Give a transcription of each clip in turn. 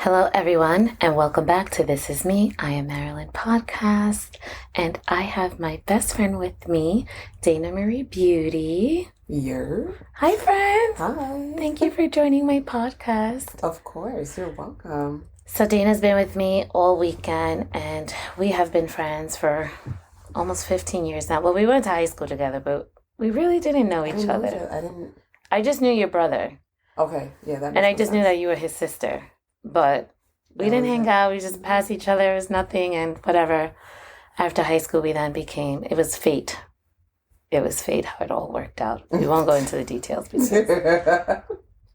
Hello, everyone, and welcome back to This Is Me. I am Marilyn Podcast, and I have my best friend with me, Dana Marie Beauty. Yeah. Hi, friend. Hi. Thank you for joining my podcast. Of course, you're welcome. So, Dana's been with me all weekend, and we have been friends for almost 15 years now. Well, we went to high school together, but we really didn't know each other. I didn't. I just knew your brother. Okay, yeah, that makes And I more just knew sense. that you were his sister. But we That didn't was hang it. out. We just passed each other. It was nothing and whatever. After high school, we then became, it was fate. It was fate how it all worked out. We won't go into the details,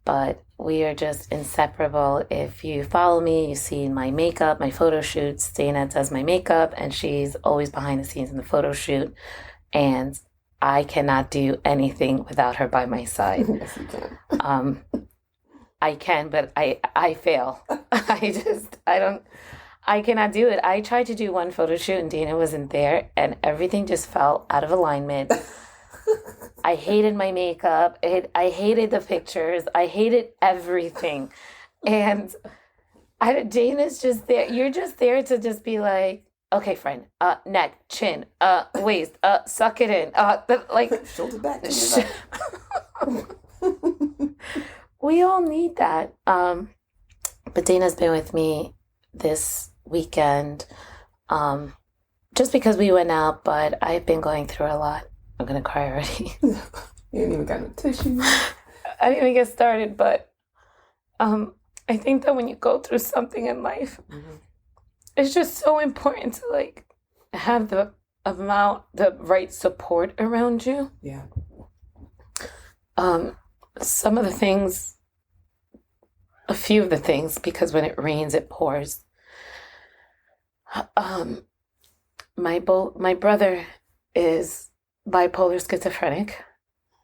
but we are just inseparable. If you follow me, you see my makeup, my photo shoots. Dana does my makeup, and she's always behind the scenes in the photo shoot. And I cannot do anything without her by my side. Yes, you can. I can, but I fail. I cannot do it. I tried to do one photo shoot and Dana wasn't there and everything just fell out of alignment. I hated my makeup. I hated the pictures. I hated everything. And Dana's just there. You're just there to just be like, okay, friend, neck, chin, waist, suck it in. Shoulder back. We all need that. But Dana's been with me this weekend, just because we went out, but I've been going through a lot. I'm gonna cry already. You ain't even got no tissue. I didn't even get started, but I think that when you go through something in life, it's just so important to have the right support around you. Yeah. Some of the things, a few of the things, because when it rains, it pours. My brother is bipolar schizophrenic,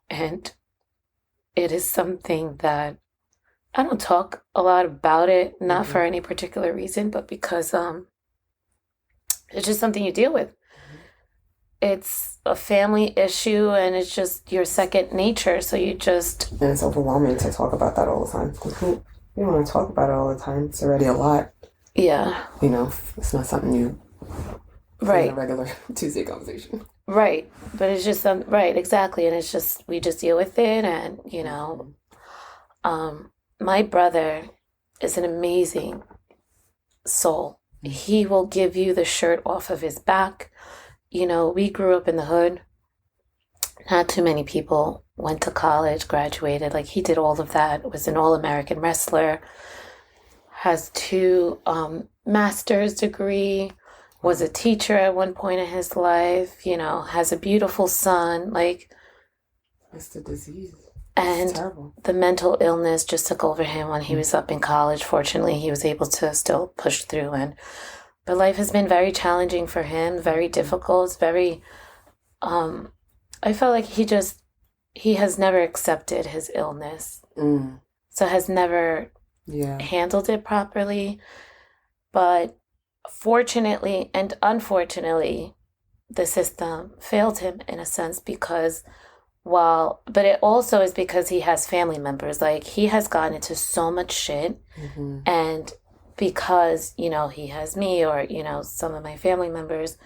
and it is something that I don't talk a lot about it, not for any particular reason, but because it's just something you deal with. It's a family issue, and it's just your second nature. So you just... And it's overwhelming to talk about that all the time. You don't want to talk about it all the time. It's already a lot. Yeah. It's not something you... Right. In a regular Tuesday conversation. Right. But it's just... right, exactly. And it's just... we just deal with it, and, my brother is an amazing soul. He will give you the shirt off of his back. We grew up in the hood. Not too many people went to college, graduated. He did all of that, was an all-American wrestler, has 2 master's degree, was a teacher at one point in his life, has a beautiful son. It's the disease. And it's terrible. The mental illness just took over him when he was up in college. Fortunately, he was able to still push through, but life has been very challenging for him, very difficult. It's very, I felt like he has never accepted his illness. So has never handled it properly. But fortunately and unfortunately, the system failed him in a sense because but it also is because he has family members. He has gotten into so much shit. And because, he has me or, some of my family members,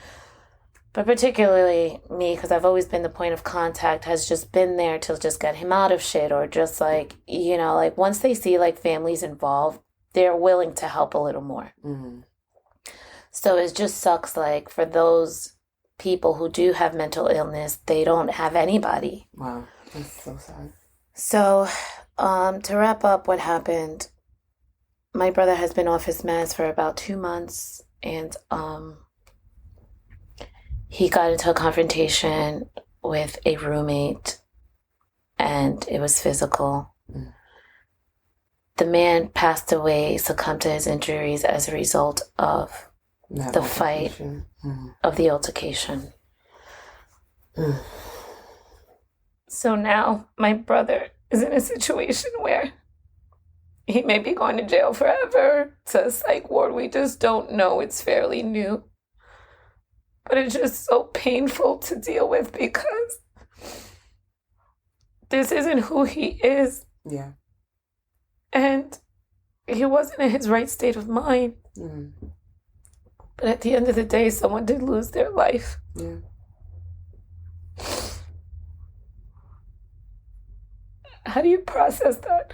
but particularly me, because I've always been the point of contact, has just been there to just get him out of shit, or just once they see families involved, they're willing to help a little more. So it just sucks, for those people who do have mental illness, they don't have anybody. Wow, that's so sad. So, to wrap up what happened, my brother has been off his meds for about 2 months, and he got into a confrontation with a roommate, and it was physical. The man passed away, succumbed to his injuries as a result of the fight, of the altercation. So now my brother is in a situation where he may be going to jail forever, to a psych ward. We just don't know. It's fairly new. But it's just so painful to deal with because this isn't who he is. Yeah. And he wasn't in his right state of mind. Mm. But at the end of the day, someone did lose their life. Yeah. How do you process that?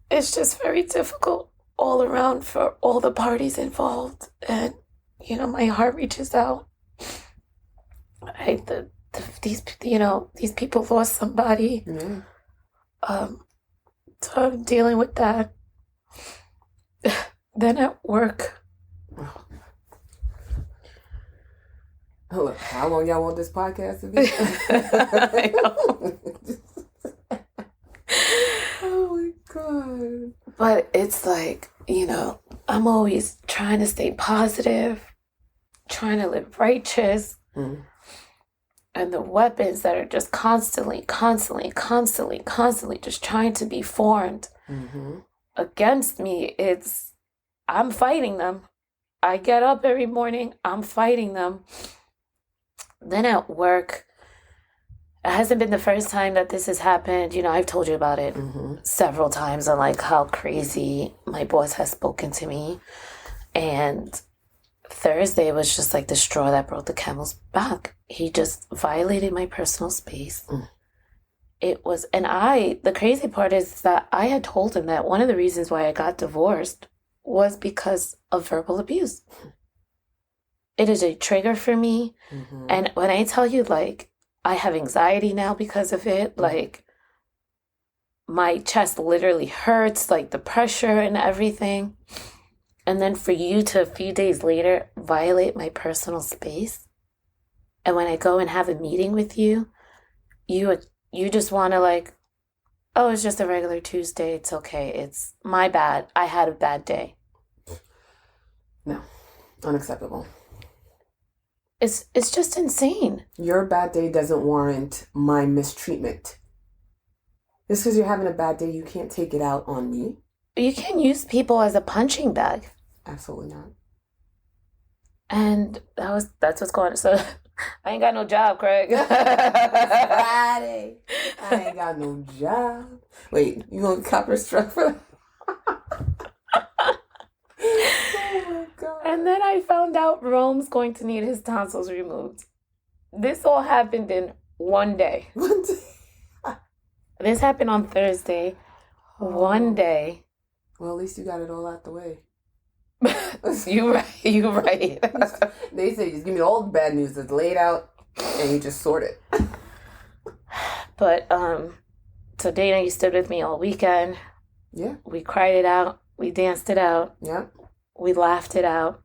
It's just very difficult all around for all the parties involved. And, my heart reaches out. These people lost somebody. Yeah. So I'm dealing with that. Then at work. Look, how long y'all want this podcast to be? I know. Oh my God. But it's like, I'm always trying to stay positive, trying to live righteous. Mm. And the weapons that are just constantly just trying to be formed against me, I'm fighting them. I get up every morning, I'm fighting them. Then at work, it hasn't been the first time that this has happened. I've told you about it several times on like how crazy my boss has spoken to me. And Thursday was just like the straw that broke the camel's back. He just violated my personal space. It was, and the crazy part is that I had told him that one of the reasons why I got divorced was because of verbal abuse. It is a trigger for me. And when I tell you, like, I have anxiety now because of it, like, my chest literally hurts, like the pressure and everything. And then for you to a few days later violate my personal space. And when I go and have a meeting with you, you just want to like, oh, it's just a regular Tuesday. It's okay. It's my bad. I had a bad day. No, unacceptable. It's just insane. Your bad day doesn't warrant my mistreatment. Just because you're having a bad day, you can't take it out on me. You can't use people as a punching bag. Absolutely not. And that's what's going on. So I ain't got no job, Craig. Friday. I ain't got no job. Wait, you want copper struck for that? Oh my God. And then I found out Rome's going to need his tonsils removed. This all happened in one day. One day. This happened on Thursday. One day. Well, at least you got it all out the way. You right. They say just give me all the bad news that's laid out and you just sort it. But so Dana, you stood with me all weekend. Yeah. We cried it out. We danced it out. Yeah. We laughed it out.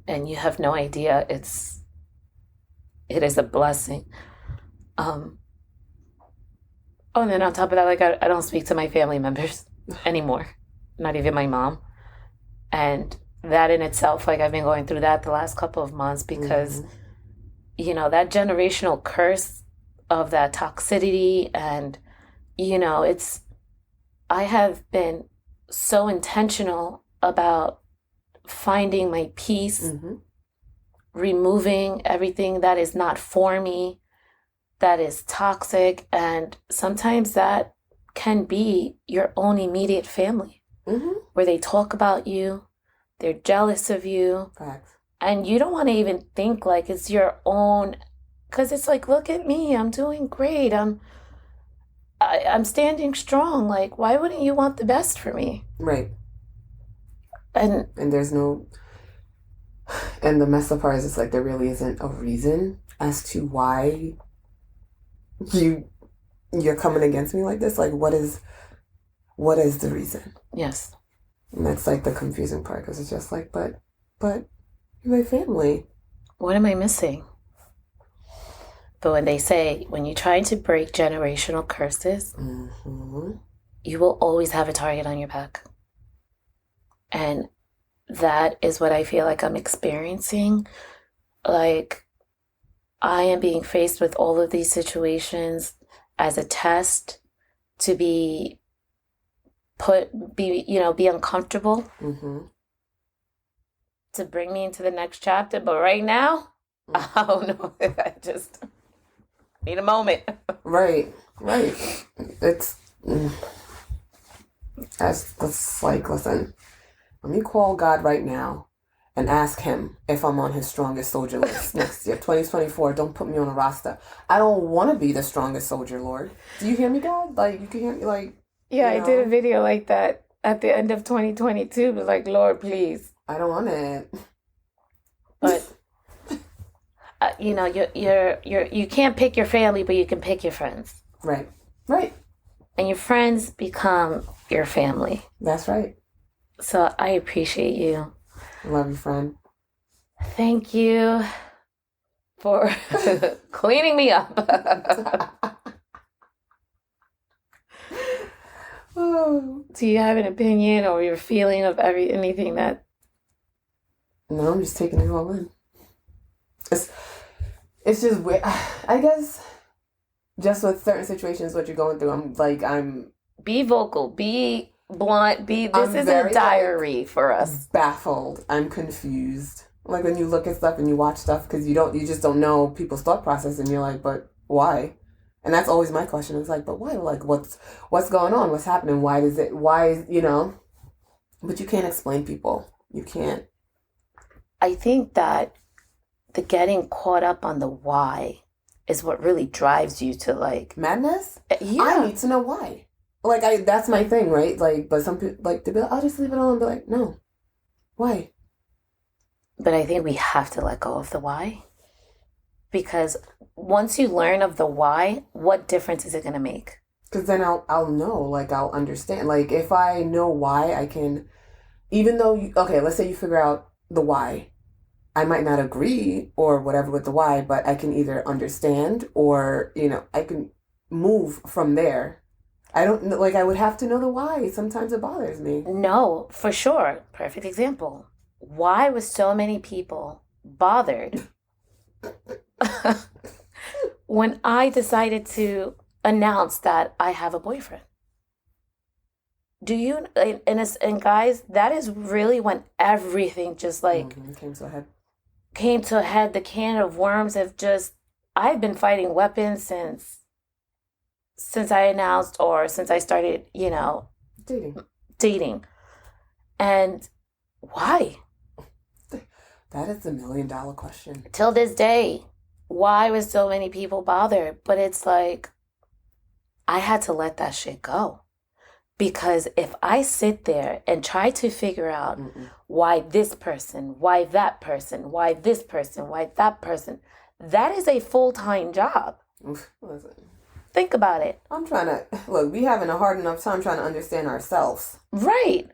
And you have no idea. It is a blessing. Oh, and then on top of that, like I don't speak to my family members anymore. Not even my mom. And that in itself, like I've been going through that the last couple of months because, that generational curse of that toxicity and, I have been so intentional about finding my peace, removing everything that is not for me, that is toxic. And sometimes that can be your own immediate family. Where they talk about you, they're jealous of you, Facts. and you don't want to even think like it's your own, because it's like, look at me, I'm doing great, I'm standing strong. Like, why wouldn't you want the best for me? Right. And there's no, and the messed up part is it's like there really isn't a reason as to why you're coming against me like this. Like, what is the reason? Yes. And that's like the confusing part because it's just like, but you're my family. What am I missing? But when they say, when you're trying to break generational curses, you will always have a target on your back. And that is what I feel like I'm experiencing. Like, I am being faced with all of these situations as a test to be uncomfortable, to bring me into the next chapter. But right now, I don't know. I just need a moment. Right. It's That's like, listen, let me call God right now and ask him if I'm on his strongest soldier list next year, 2024. Don't put me on a roster. I don't want to be the strongest soldier, Lord. Do you hear me, God? Like, you can hear me, like, Yeah, you I did a know? video like that at the end of 2022. But like, Lord, please. I don't want it. But you know, you can't pick your family, but you can pick your friends. Right. Right. And your friends become your family. That's right. So I appreciate you. I love you, friend. Thank you for cleaning me up. Oh. Do you have an opinion or your feeling of anything that? No, I'm just taking it all in. It's just weird. I guess just with certain situations, what you're going through, I'm Be vocal, be blunt, this is very, a diary for us. baffled. I'm confused. Like when you look at stuff and you watch stuff because you just don't know people's thought process, and you're like, but why? And that's always my question. It's like, but why? Like, what's going on? What's happening? Why is, you know? But you can't explain people. You can't. I think that the getting caught up on the why is what really drives you to like Madness? yeah. I need to know why. Like, that's my thing, right? Like, but some people, like, they'll be like, I'll just leave it alone and be like, no. Why? But I think we have to let go of the why. Because once you learn of the why, what difference is it going to make? Because then I'll know, like, I'll understand. Like, if I know why, I can, even though, okay, let's say you figure out the why. I might not agree or whatever with the why, but I can either understand or, you know, I can move from there. I don't know, like, I would have to know the why. Sometimes it bothers me. No, for sure. Perfect example. Why was so many people bothered when I decided to announce that I have a boyfriend? Do you, and guys, that is really when everything just like came to a head. The can of worms have just, I've been fighting weapons since I announced or since I started, you know, dating. And why? That is $1 million question. Till this day, why was so many people bothered? But it's like, I had to let that shit go. Because if I sit there and try to figure out why this person, why that person, why this person, why that person, that is a full-time job. Listen. Think about it. I'm trying to, look, we having a hard enough time trying to understand ourselves. Right.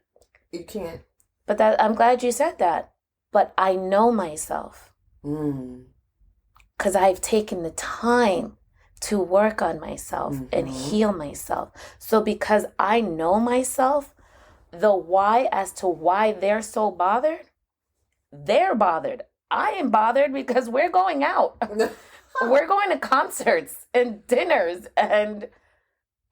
You can't. But I'm glad you said that. But I know myself. Because I've taken the time to work on myself and heal myself. So because I know myself, the why as to why they're so bothered, they're bothered. I am bothered because we're going out. We're going to concerts and dinners and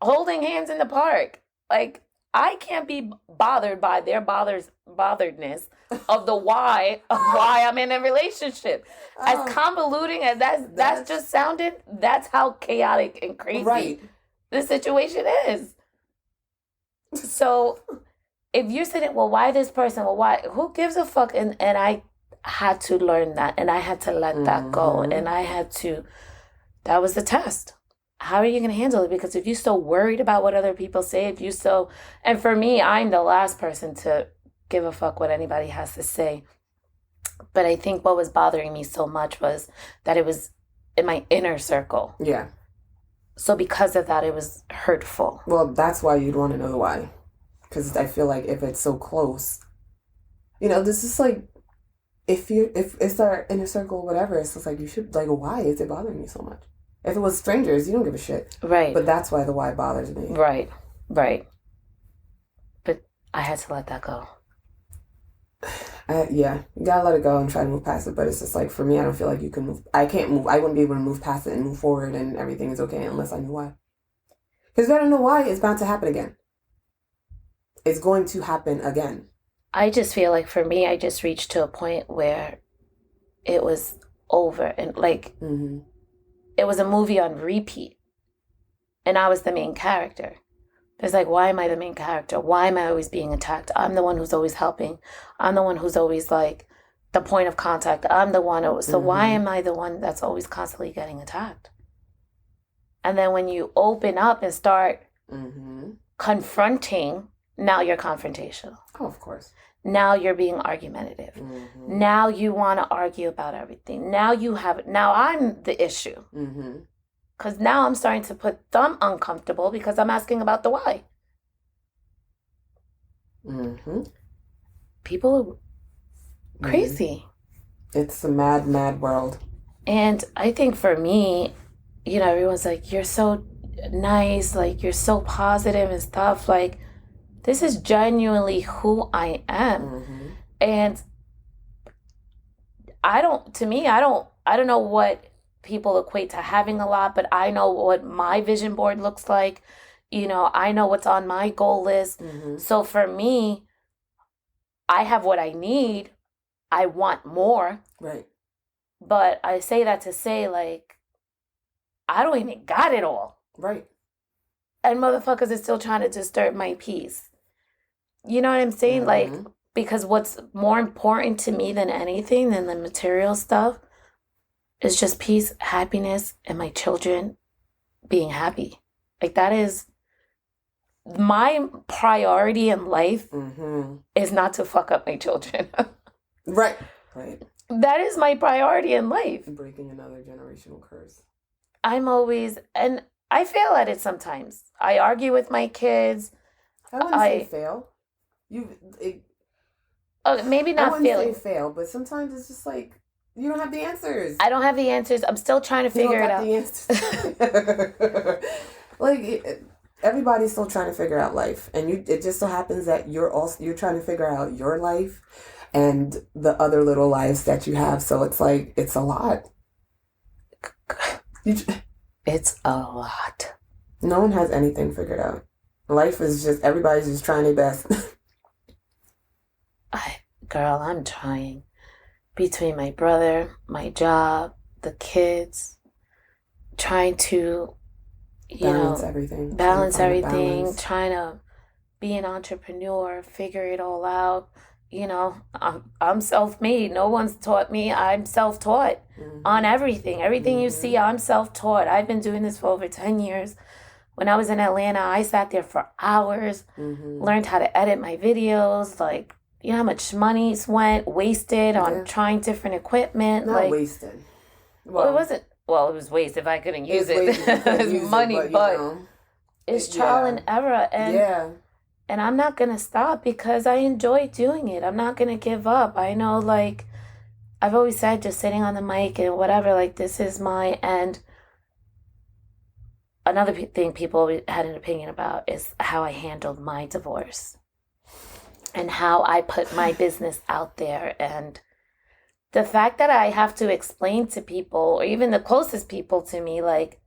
holding hands in the park. Like, I can't be bothered by their botheredness of the why of why I'm in a relationship. As convoluting as that's just sounded, that's how chaotic and crazy the situation is. So if you're sitting, well, why this person? Well, why? Who gives a fuck? And I had to learn that, and I had to let that go, and I had to. That was the test. How are you going to handle it? Because if you're so worried about what other people say, and for me, I'm the last person to give a fuck what anybody has to say. But I think what was bothering me so much was that it was in my inner circle. Yeah. So because of that, it was hurtful. Well, that's why you'd want to know the why. Because I feel like if it's so close, you know, this is like, if it's our inner circle, whatever, it's just like, you should, like, why is it bothering you so much? If it was strangers, you don't give a shit. Right. But that's why the why bothers me. Right. But I had to let that go. Yeah, you gotta let it go and try to move past it. But it's just like, for me, I don't feel like you can move. I can't move. I wouldn't be able to move past it and move forward and everything is okay unless I knew why. Because if I don't know why, it's bound to happen again. It's going to happen again. I just feel like for me, I just reached to a point where it was over and like it was a movie on repeat and I was the main character. It's like, why am I the main character? Why am I always being attacked? I'm the one who's always helping. I'm the one who's always like the point of contact. I'm the one. So why am I the one that's always constantly getting attacked? And then when you open up and start confronting, now you're confrontational. Oh, of course. Now you're being argumentative. Now you want to argue about everything. Now I'm the issue. Because now I'm starting to put them uncomfortable because I'm asking about the why. People are crazy. It's a mad, mad world. And I think for me, everyone's like, you're so nice, like, you're so positive and stuff. Like, this is genuinely who I am. And I don't know what people equate to having a lot, but I know what my vision board looks like. I know what's on my goal list. So for me, I have what I need. I want more. Right. But I say that to say, like, I don't even got it all. Right. And motherfuckers are still trying to disturb my peace. You know what I'm saying? Like, because what's more important to me than anything, than the material stuff, is just peace, happiness, and my children being happy. Like, that is my priority in life, is not to fuck up my children. Right. That is my priority in life. Breaking another generational curse. And I fail at it sometimes. I argue with my kids. I wouldn't say fail. Maybe not failing. I wouldn't say fail, but sometimes it's just like, you don't have the answers. I don't have the answers. I'm still trying to figure it out. The answers. Like, everybody's still trying to figure out life, and it just so happens that you're trying to figure out your life and the other little lives that you have. So it's like, it's a lot. It's a lot. No one has anything figured out. Life is just, everybody's just trying their best. Girl, I'm trying. Between my brother, my job, the kids, trying to, balance everything. Trying to be an entrepreneur, figure it all out. I'm self-made. No one's taught me. I'm self-taught on everything. Everything you see, I'm self-taught. I've been doing this for over 10 years. When I was in Atlanta, I sat there for hours, learned how to edit my videos. Like, you know how much money wasted on trying different equipment. Not wasted. Well, it wasn't. Well, it was wasted if I couldn't use it. It was money, but it's trial and error. And I'm not going to stop because I enjoy doing it. I'm not going to give up. I know, like, I've always said, just sitting on the mic and whatever, like, this is my end. Another thing people had an opinion about is how I handled my divorce and how I put my business out there. And the fact that I have to explain to people, or even the closest people to me, like,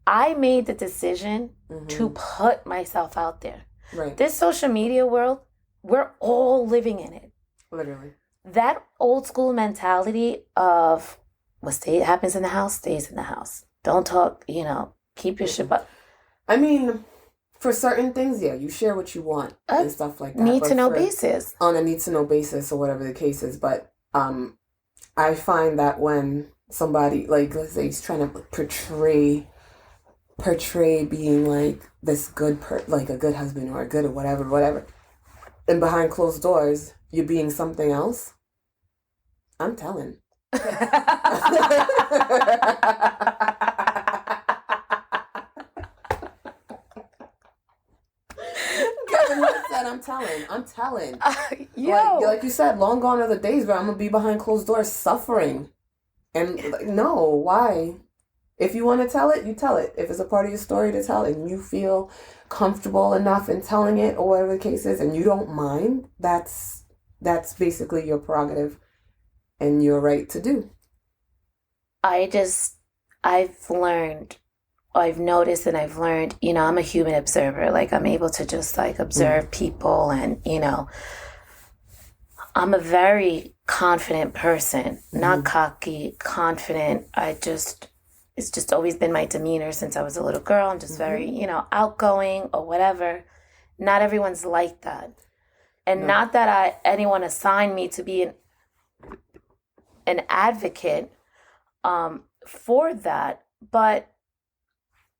I made the decision to put myself out there. Right. This social media world, we're all living in it. Literally. That old school mentality of what happens in the house stays in the house. Don't talk, keep your shit up. I mean, for certain things, yeah, you share what you want and stuff like that. Need-to-know basis. On a need-to-know basis or whatever the case is. But I find that when somebody, like, let's say he's trying to portray being like this good like a good husband or a good or whatever, and behind closed doors you're being something else, I'm telling. Kevin said, I'm telling. Like you said, long gone are the days where I'm gonna be behind closed doors suffering. And no, why? If you want to tell it, you tell it. If it's a part of your story to tell and you feel comfortable enough in telling it or whatever the case is and you don't mind, that's basically your prerogative and your right to do. I've noticed and I've learned, I'm a human observer. Like, I'm able to just, like, observe people and, I'm a very confident person, not cocky, confident. it's just always been my demeanor since I was a little girl. I'm just very, outgoing or whatever. Not everyone's like that. And not that anyone assigned me to be an advocate for that, but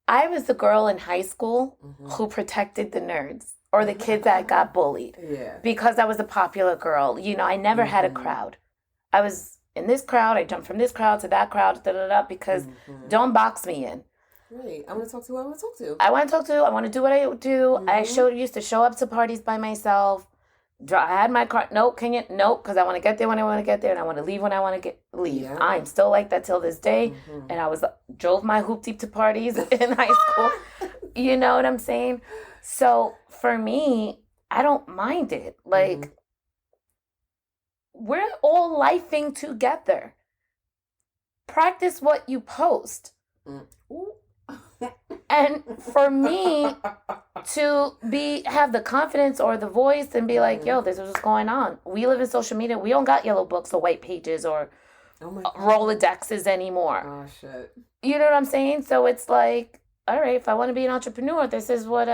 I was the girl in high school who protected the nerds or the kids that got bullied because I was a popular girl. I never had a crowd. I was in this crowd. I jumped from this crowd to that crowd, because don't box me in. Right. I want to talk to who I want to talk to. I want to do what I do. I used to show up to parties by myself. I had my car. Nope, because I want to get there when I want to get there, and I want to leave when I want to leave. Yeah. I'm still like that till this day, and I drove my hoopty to parties in high school. You know what I'm saying? So for me, I don't mind it. Like we're all lifing together. Practice what you post. And for me to have the confidence or the voice and be like, yo, this is what's going on. We live in social media. We don't got yellow books or white pages or Rolodexes anymore. Oh, shit. You know what I'm saying? So it's like, all right, if I want to be an entrepreneur, this is what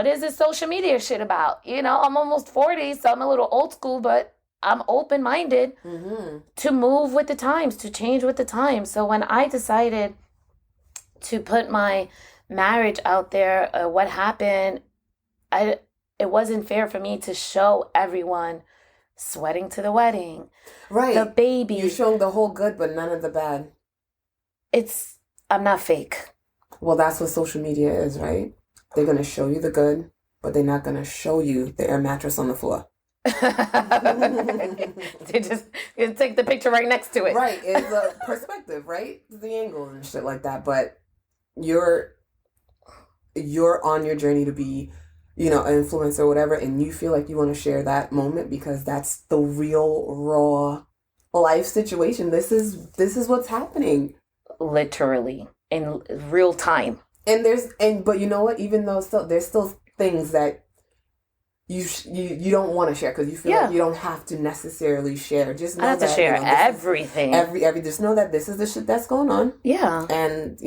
is this social media shit about? I'm almost 40, so I'm a little old school, but I'm open-minded to move with the times, to change with the times. So when I decided to put my marriage out there, what happened, it wasn't fair for me to show everyone sweating to the wedding. Right. The baby. You're showing the whole good, but none of the bad. I'm not fake. Well, that's what social media is, right? They're going to show you the good, but they're not going to show you the air mattress on the floor. They just take the picture right next to it. Right. It's a perspective, right? The angles and shit like that. But you're on your journey to be, an influencer or whatever, and you feel like you want to share that moment because that's the real raw life situation. This is what's happening. Literally in real time. But you know what? Even though there's still things that you don't want to share because you feel like you don't have to necessarily share. Just know I have to share everything. Just know that this is the shit that's going on. Yeah. And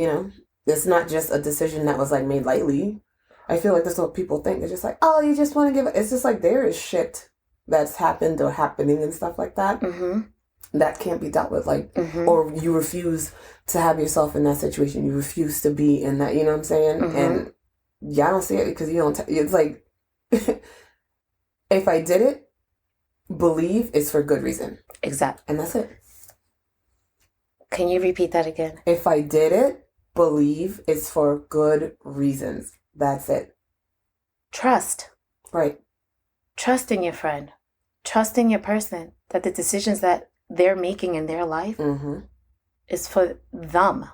it's not just a decision that was like made lightly. I feel like that's what people think. They're just like, oh, you just want to give it. It's just like there is shit that's happened or happening and stuff like that that can't be dealt with. Like, or you refuse to have yourself in that situation. You refuse to be in that. You know what I'm saying? And I don't see it because you don't. It's like. If I did it, believe it's for good reason. Exactly. And that's it. Can you repeat that again? If I did it, believe it's for good reasons. That's it. Trust. Right. Trust in your friend. Trust in your person that the decisions that they're making in their life is for them.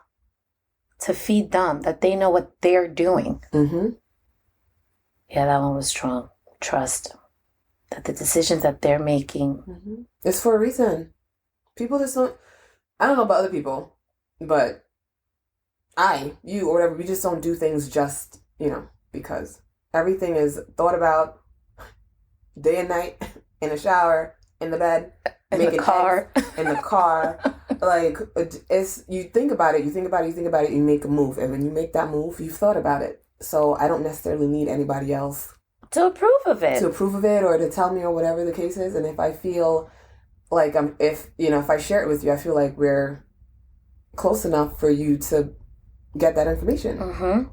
To feed them. That they know what they're doing. Yeah, that one was strong. Trust. That the decisions that they're making it's for a reason. People just don't. I don't know about other people, but you, or whatever, we just don't do things just because everything is thought about day and night, in the shower, in the bed, in the car, Like you think about it, you make a move, and when you make that move, you've thought about it. So I don't necessarily need anybody else to approve of it or to tell me or whatever the case is. And if I feel like if I share it with you, I feel like we're close enough for you to get that information.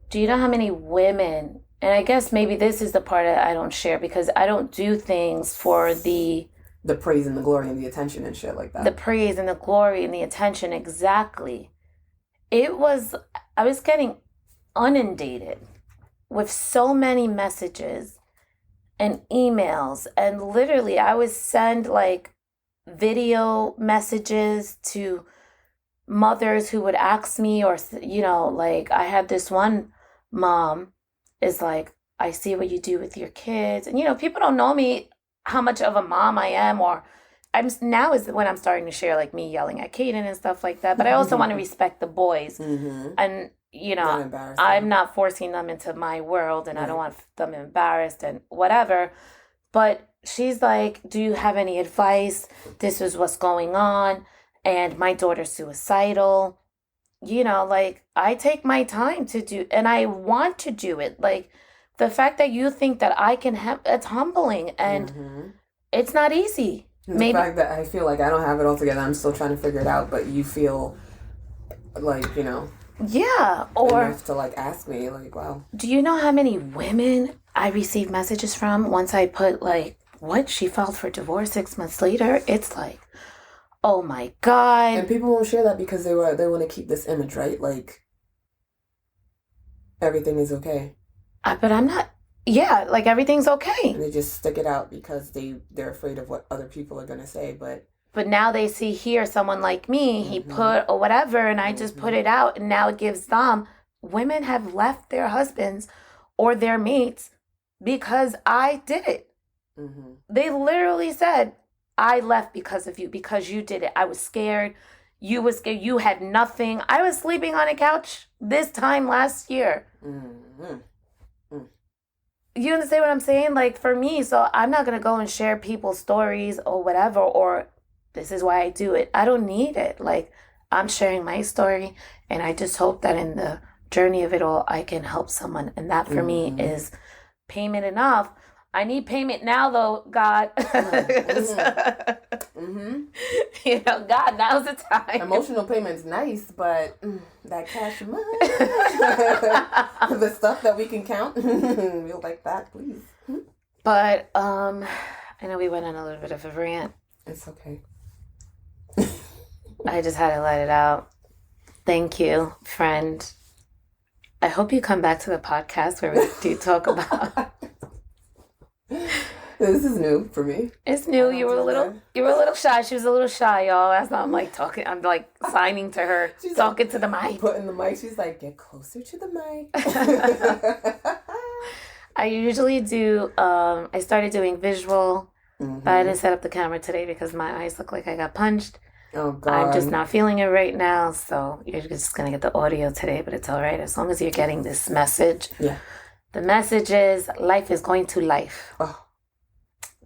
Do you know how many women, and I guess maybe this is the part that I don't share because I don't do things for the praise and the glory and the attention and shit like that. The praise and the glory and the attention, exactly. I was getting inundated with so many messages and emails, and literally I would send like video messages to mothers who would ask me, or like I had this one mom is like, I see what you do with your kids, and people don't know me how much of a mom I am, or now is when I'm starting to share like me yelling at Kaden and stuff like that, but I also want to respect the boys and I'm not forcing them into my world, and I don't want them embarrassed and whatever. But she's like, do you have any advice? This is what's going on. And my daughter's suicidal. you know, like, I take my time to do, and I want to do it. Like, the fact that you think that I can have, it's humbling, and it's not easy. And the fact that I feel like I don't have it all together, I'm still trying to figure it out, but you feel like, you know, yeah, or enough to like ask me, like, wow. Do you know how many women I receive messages from once I put like, what, she filed for divorce 6 months later? It's like, oh my God. And people won't share that because they want to keep this image, right? Like, everything is okay. But I'm not. Yeah, like, everything's okay. And they just stick it out because they're afraid of what other people are gonna say. But now they see here someone like me, he put or whatever, and I just put it out, and now it gives them. Women have left their husbands or their mates because I did it. They literally said, I left because of you, because you did it. I was scared. You were scared. You had nothing. I was sleeping on a couch this time last year. You understand what I'm saying? Like, for me, so I'm not going to go and share people's stories or whatever, or this is why I do it. I don't need it. Like, I'm sharing my story, and I just hope that in the journey of it all, I can help someone. And that for me is payment enough. I need payment now, though, God. You know, God, now's the time. Emotional payment's nice, but that cash money, the stuff that we can count, we'll like that, please. But I know we went on a little bit of a rant. It's okay. I just had to let it out. Thank you, friend. I hope you come back to the podcast where we do talk about. This is new for me. It's new. You were a little shy. She was a little shy, y'all. That's not, I'm like talking. I'm like signing to her, she's talking to the mic. Putting the mic. She's like, get closer to the mic. I usually do. I started doing visual, but I didn't set up the camera today because my eyes look like I got punched. Oh God. I'm just not feeling it right now, so you're just gonna get the audio today, but it's all right as long as you're getting this message. Yeah. The message is life is going to life. Oh.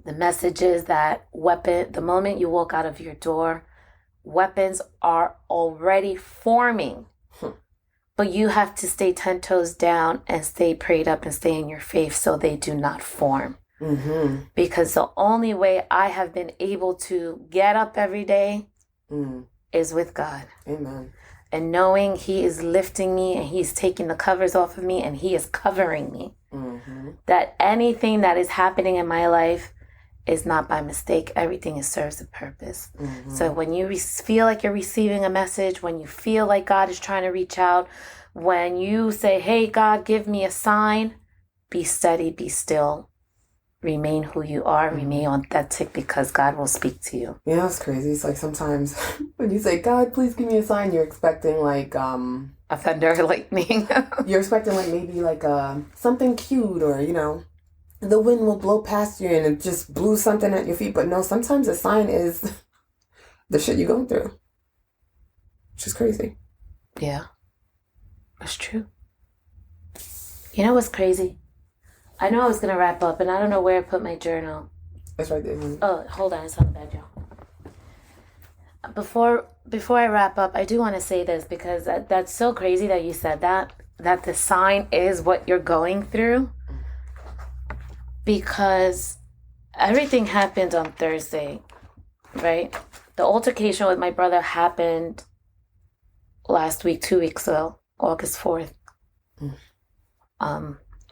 The message is that the moment you walk out of your door, weapons are already forming. But you have to stay 10 toes down and stay prayed up and stay in your faith so they do not form. Because the only way I have been able to get up every day is with God. Amen. And knowing He is lifting me and He's taking the covers off of me and He is covering me. That anything that is happening in my life is not by mistake. Everything serves a purpose. So when you feel like you're receiving a message, when you feel like God is trying to reach out, when you say, hey, God, give me a sign, be steady, be still. Remain who you are, remain authentic, because God will speak to you. Yeah, it's crazy. It's like sometimes when you say, God, please give me a sign, you're expecting like a thunder, lightning. You're expecting like maybe like something cute, or you know, the wind will blow past you and it just blew something at your feet. But no, sometimes a sign is the shit you're going through. Which is crazy. Yeah. That's true. You know what's crazy? I know I was going to wrap up, and I don't know where I put my journal. It's right there. Oh, hold on. It's on the bed, y'all. Before I wrap up, I do want to say this, because that's so crazy that you said that the sign is what you're going through. Because everything happened on Thursday, right? The altercation with my brother happened last week, 2 weeks ago, August 4th.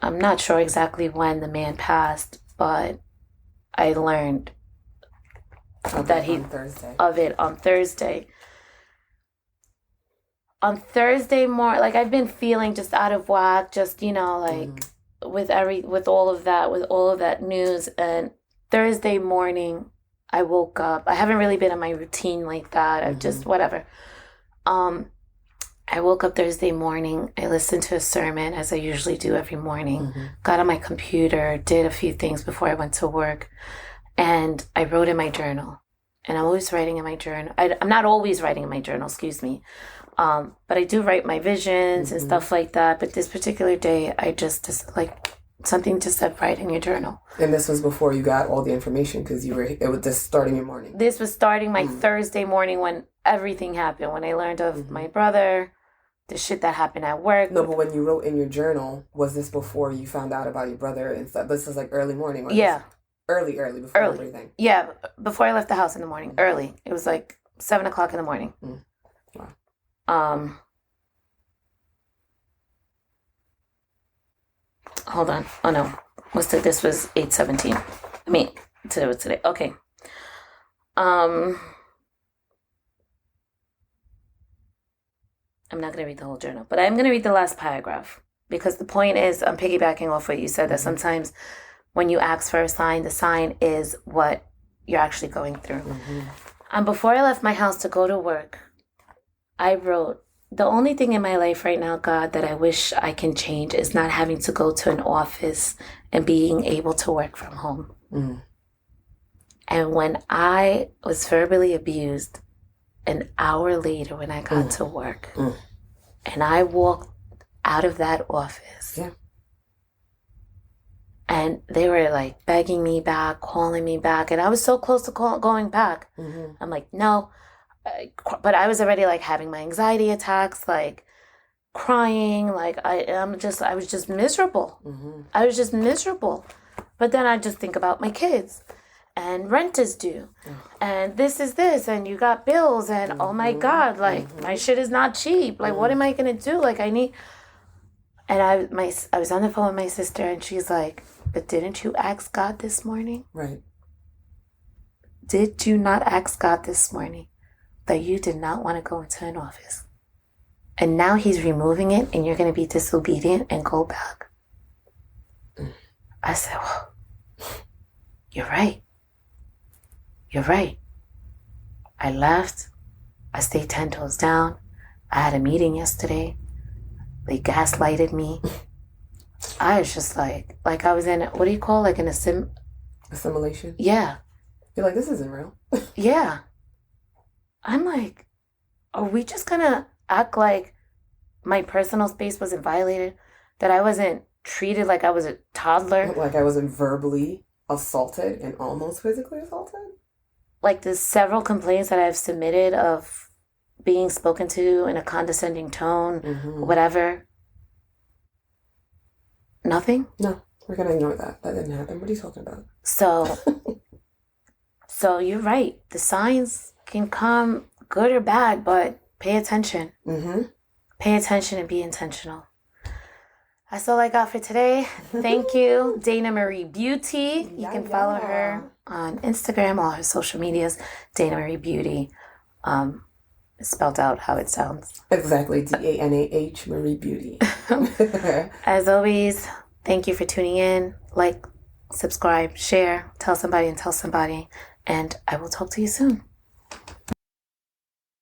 I'm not sure exactly when the man passed, but I learned of it on Thursday. On Thursday morning, like, I've been feeling just out of whack, just, you know, like with all of that news. And Thursday morning, I woke up. I haven't really been in my routine like that. I've just whatever. I woke up Thursday morning. I listened to a sermon, as I usually do every morning. Got on my computer, did a few things before I went to work, and I wrote in my journal. And I'm always writing in my journal. I'm not always writing in my journal, excuse me. But I do write my visions and stuff like that. But this particular day, I just like something to said, write in your journal. And this was before you got all the information, because it was just starting your morning. This was starting my Thursday morning when everything happened. When I learned of my brother, the shit that happened at work. No, but when you wrote in your journal, was this before you found out about your brother and stuff? This is like early morning, or Yeah. Early, before everything. Yeah, before I left the house in the morning, early. It was like 7 o'clock in the morning. Wow. Hold on. Oh no, this was 8:17. I mean, today was today. Okay. I'm not going to read the whole journal, but I'm going to read the last paragraph because the point is, I'm piggybacking off what you said, that sometimes when you ask for a sign, the sign is what you're actually going through. And before I left my house to go to work, I wrote, the only thing in my life right now, God, that I wish I can change is not having to go to an office and being able to work from home. And when I was verbally abused, an hour later when I got to work and I walked out of that office and they were like begging me back, calling me back, and I was so close to going back. I'm like, no, but I was already like having my anxiety attacks, like crying, like I was just miserable. I was just miserable. But then I just think about my kids. And rent is due, and this is this, and you got bills, and oh my God, like my shit is not cheap. Like, what am I gonna do? Like, I need. And I was on the phone with my sister, and she's like, "But didn't you ask God this morning? Right? Did you not ask God this morning that you did not want to go into an office, and now He's removing it, and you're gonna be disobedient and go back?" I said, "Well, you're right. You're right." I left. I stayed 10 toes down. I had a meeting yesterday. They gaslighted me. I was just like I was in, what do you call, like an assimilation? Yeah. You're like, this isn't real. Yeah. I'm like, are we just gonna act like my personal space wasn't violated? That I wasn't treated like I was a toddler? Like I wasn't verbally assaulted and almost physically assaulted? Like there's several complaints that I've submitted of being spoken to in a condescending tone, whatever. Nothing? No, we're going to ignore that. That didn't happen. What are you talking about? So you're right. The signs can come good or bad, but pay attention. Pay attention and be intentional. That's all I got for today. Thank you, Dana Marie Beauty. You can follow her on Instagram, all her social medias, Dana Marie Beauty. Spelled out how it sounds. Exactly, DANAH Marie Beauty. As always, thank you for tuning in. Like, subscribe, share, tell somebody, and I will talk to you soon.